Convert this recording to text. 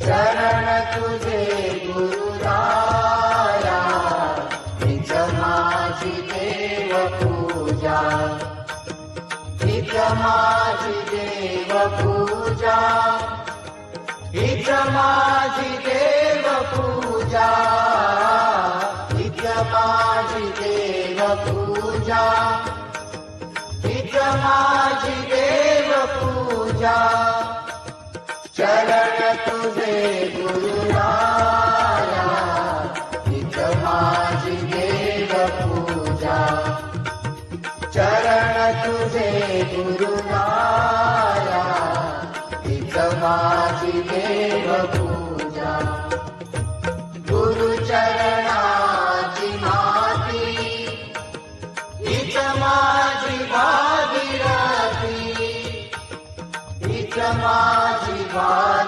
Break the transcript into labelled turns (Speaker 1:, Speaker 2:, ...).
Speaker 1: चरण तुझे गुरुराया, हीच माझी देव पूजा, हीच माझी देव पूजा, हीच माझी देव पूजा, हीच माझी देव पूजा, हीच माझी देव पूजा. चरण तुझे गुरुराया, हीच माझी देव पूजा, चरण तुझे गुरुराया, हीच माझी देव पूजा. गुरुचरणाची माती, हीच माझी भागीरथी, हीच माझी भागीरथी.